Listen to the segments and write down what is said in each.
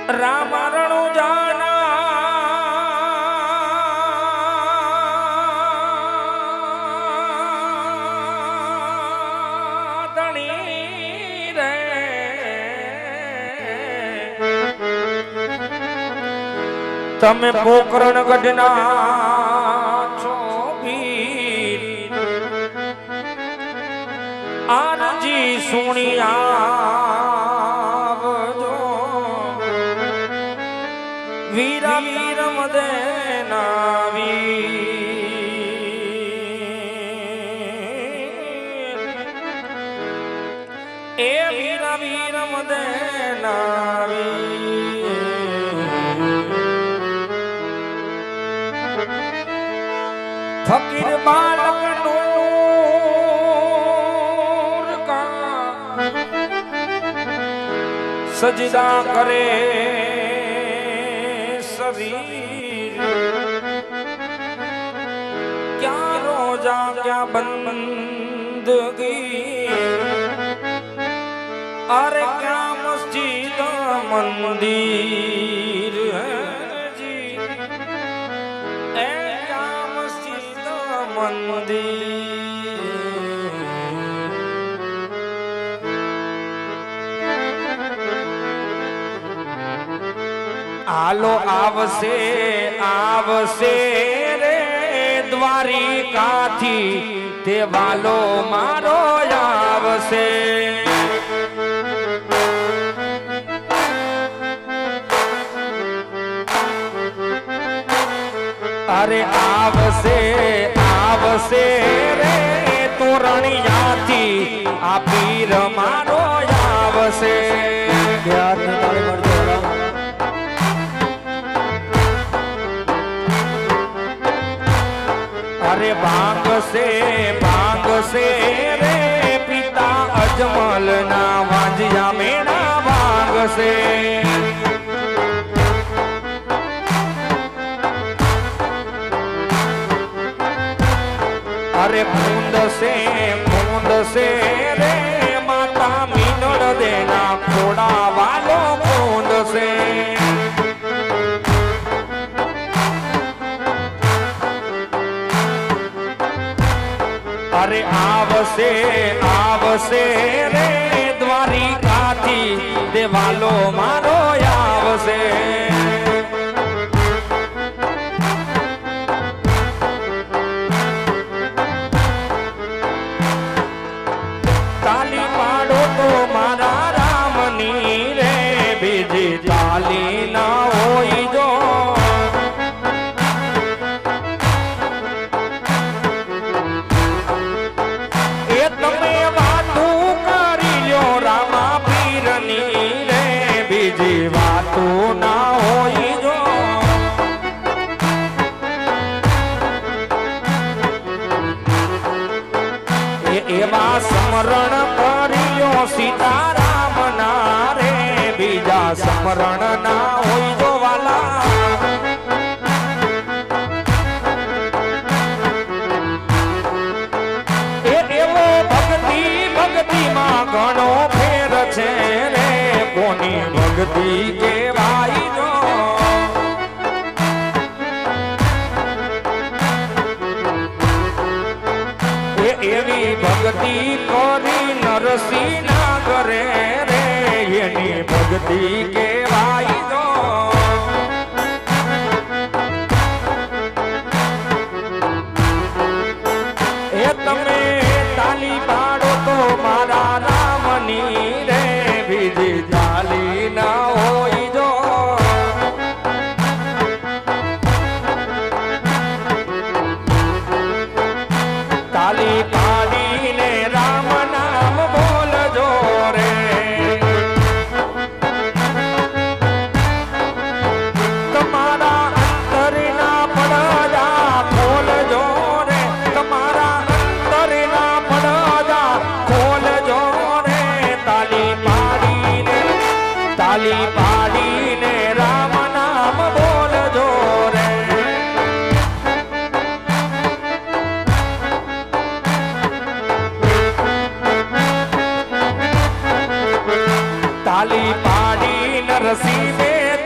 રામરણુ જાના ધણી રે તમે પોકરણ ગઢના છો વીર આરજી સુણિયા વીરા વીર મદે નાવી એ વીરા વીર મદે નાવી ફકીર બાલક નૂર કા સજદા કરે क्या रोजा क्या बंदगी अरे क्या मस्जिद मंदिर है जी ए क्या मस्जिद मंदिर आलो आवसे आवसे रे દ્વારિકાથી તે વાલો મારો આવશે અરે આવશે આવશે રે તોરણિયાથી આ પીર મારો આવશે अरे भांग से रे पिता अजमल ना वांजिया मेरा भांग से अरे बूंद से रे माता मीनड़ देना थोड़ा वालो बूंद से अरे आवसे आवसे रे દ્વારિકાથી દેવાલો મારો આવશે તાલી પાડો તો મારા રામની રે બીજી તાલી ના હોય જો એવા સમરણ કર્યો સીતારામ ના રે બીજા સમરણ ના હોય જો વાલા એવો ભક્તિ માં ઘણો ફેર છે રે કોની ભક્તિ કેવાય જો એવી ભક્તિ કરી નરસિંહ ના કરે રે એની ભક્તિ કેવાય જો એ તમે તાલી પાડો તો મારા રામની રે બીજી તાલી ના હોય જો તાલી પાડીને રામ નામ બોલજો રે તમારા અંતરના પડદા ખોલજો રે તમારા અંતરના પડદા ખોલજો રે તાલી પાડીને રામ નામ બોલજો રે તાલી પાડી નરસિંહ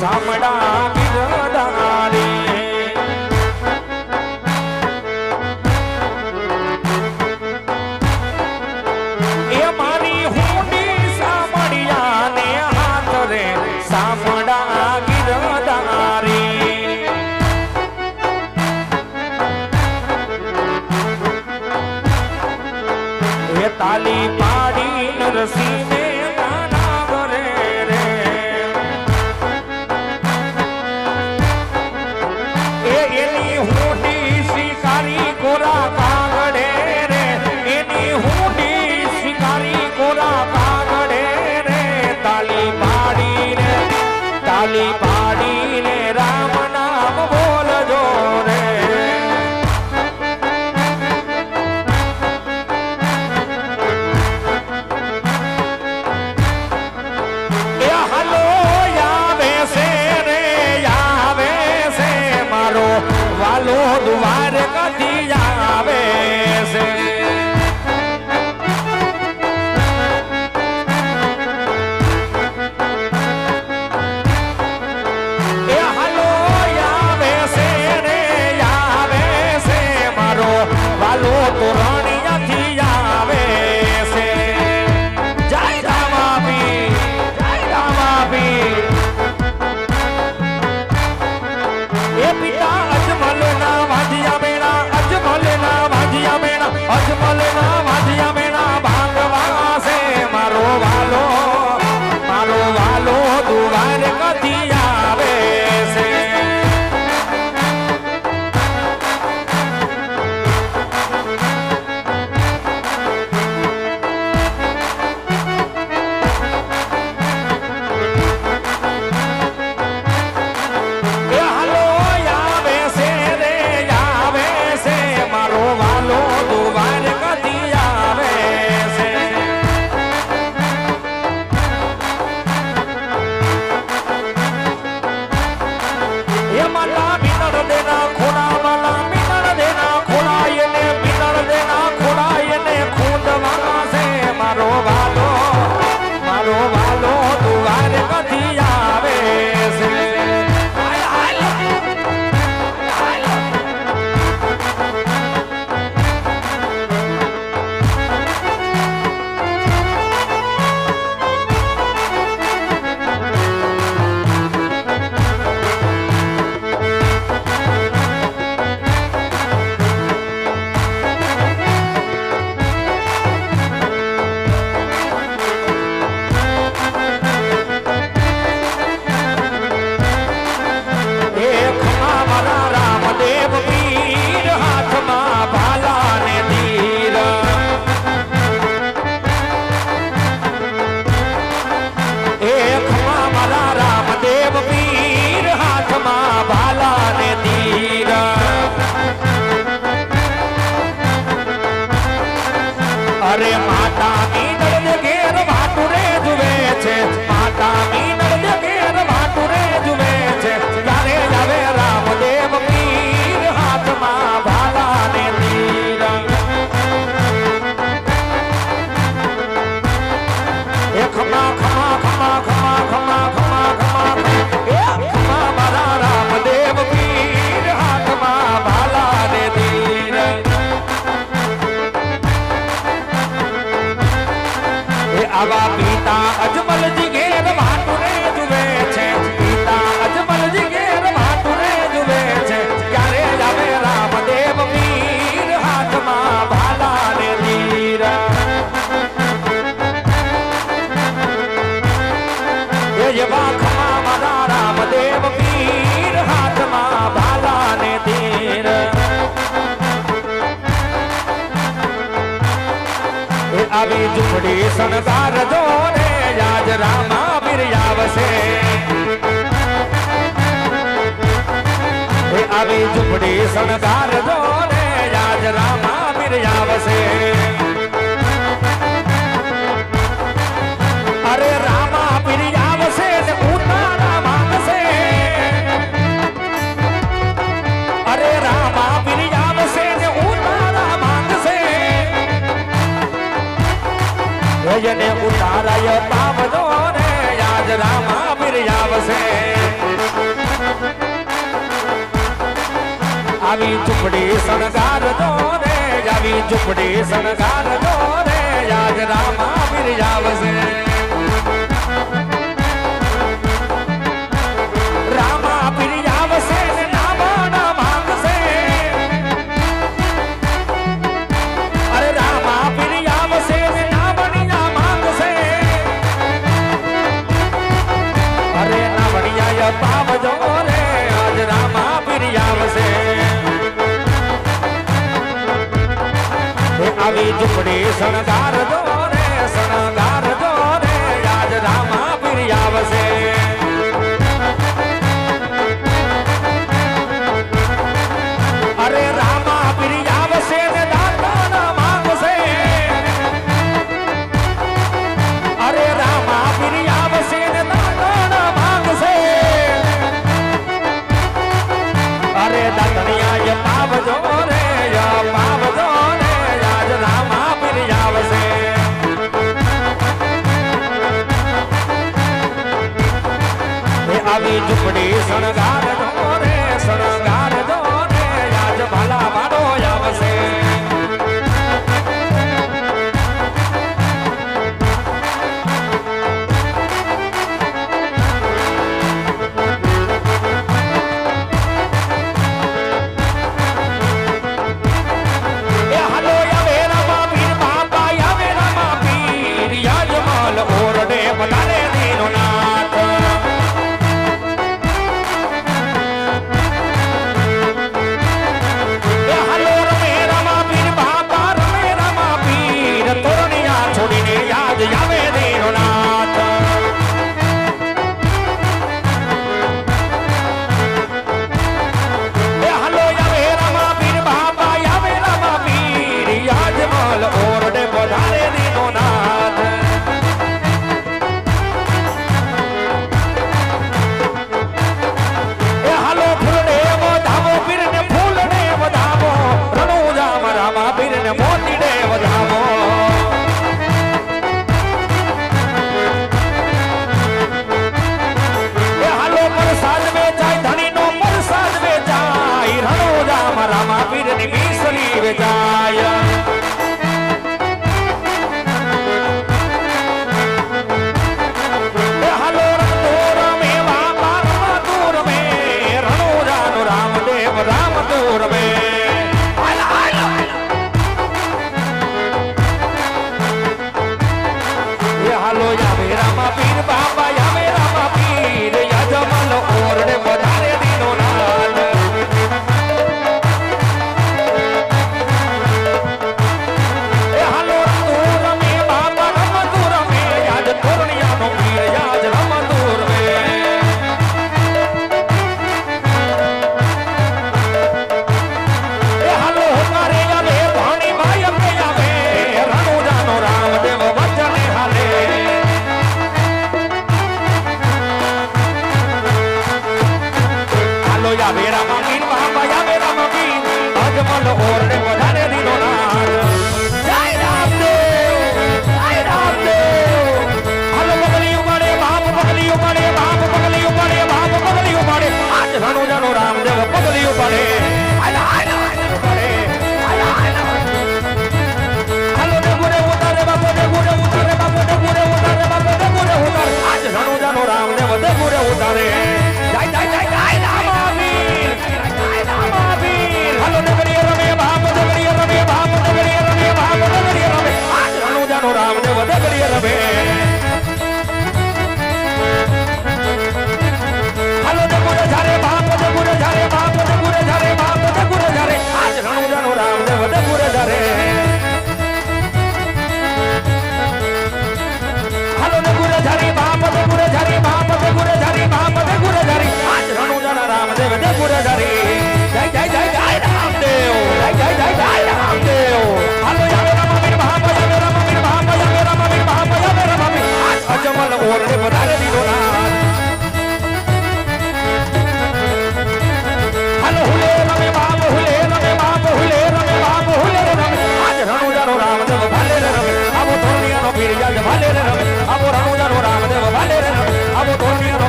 સામડા ગિરધારી એ મારી હુંડી સામડિયા ને હાથ રે સામડા ગિરધારી એ તાલી પાડી નરસિંહને ગાના કરે રે એ એની હુંડી શિકારી કોરા કાગડે રે એની હુંડી શિકારી કોરા કાગડે રે તાલી પાડીને રામ નામ બોલજો રે વાલો દુવાર કદી આવે છે એ હાલો આવે છે રે આવે છે મારો વાલો તોરણિયાથી આવે છે જય રામાપી એ પિતા અજમલના વાજિયા મેણા ભાંગવા છે મારો વાલો દુવાર કદી આવે છે અરે માતા મીનળ ઘેર વાટુરે જુએ છે માતા મીનળ ઘેર વાટુરે જુએ છે ત્યારે આવે રામદેવ પીર હાથમાં ભાલા ને તીર એ ખમા ખમા ખમા ખમા ખમા ખમા ખમા એ ખમા મારા રામદેવ પીર હાથમાં ભાલા ને તીર આવા પિતા અજમલજી ઘેર વાટુરે જુએ છે પિતા અજમલજી ઘેર વાટુરે જુએ છે ક્યારે આવે રામદેવ પીર હાથમાં ભાલા ને તીર એ જેવા ખમા મારા રામદેવ પીર હાથમાં ભાલા ને તીર આવી ઝૂંપડી શણગાર જો રે યાદ રામા બિરયાવશે આવી ઝૂંપડી શણગાર જો રે યાદ રામા બિરયાવશે અરે રામા બિરયાવશે ને ઉતારા માંગશે અરે રામા બિરયાવશે ને ઉતારા માંગશે જને ઉતારાય પાવનો રે યાદ રામા બિરયાવશે આવી ઝૂંપડી શણગાર દો રે આવી ઝૂંપડી શણગાર દો રે યાદ રામા પીર આવશે રામા પીર આવશે ને નામના માંગશે અરે રામા પીર આવશે ને નામના માંગશે અરે નામણિયા પાવજો રે આજ રામા પીર આવશે આવી ઝૂંપડી શણગાર દો રે શણગાર દો રે આજ રામા પીર આવશે અરે રામા પીર આવશે ને દાતાના માંગશે અરે રામા પીર આવશે ને દાતાના માંગશે અરે દાતણિયા પાવજો રે પાવજો રે આજ રામા પીર આવશે આવી ઝૂંપડી શણગાર દો રે શણગાર દો રે આજ ભાલા વાળો આવશે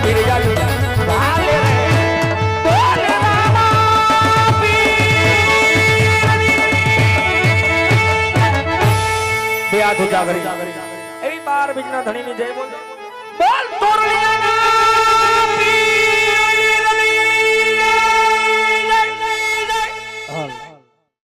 ભીર જાજો ભાલે રે બોલે રામા પીર હાથ ઊંચા કરી એવી 12 બીજના ધણીની જય બોલ બોલ તોરલિયાના